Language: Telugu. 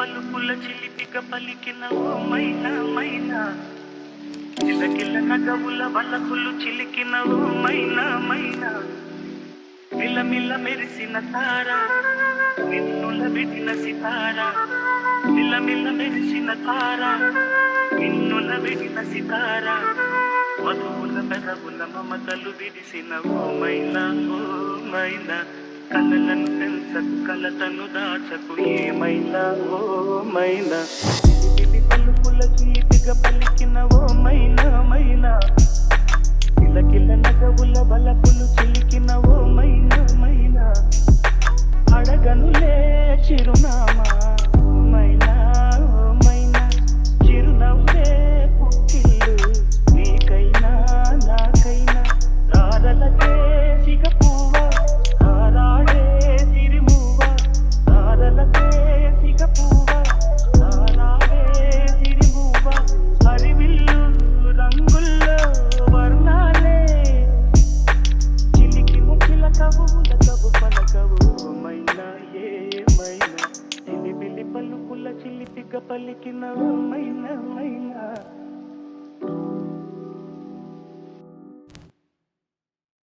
పలుకుల చిలిపిక పలికిన ఓ మైనా మైనా, కిలకిల నగవుల వలపులు చిలికిన ఓ మైనా మైనా, మిలమిల మెరిసిన తార నిన్నుల విడిన సితార, మిలమిల మెరిసిన తార నిన్నుల విడిన సితార, మధువుల పెదవుల మమతలు విడిసిన ఓ మైనా ఓ మైనా, కలలను తెల్సకు కలతను దాచకు ఏమైనా ఓ మైనా, చిలిపి పలుకుల చిలిపిగా పలికిన ఓ మైనా మైనా, కిలకిల నగవుల వలపులు చిలికిన ఓ మైనా మైనా, అడగనులే చిరునామా ఓ మైనా ఓ మైనా, చిరునవ్వే పుట్టిల్లు నీకైనా నాకైనా, రారలకే సిగపువ్వ తారాడే సిరిమువ్వ, రారలకే సిగపువ్వ తారాడే సిరిమువ్వ, హరివిల్లు రంగుల్లో వర్ణాలే చిలికి ముఖిల కవుల కవు పలకవు మైనా ఏమైనా, చిలిపిలి పలుకుల చిలిపిగ పలికిన మైనా మైనా.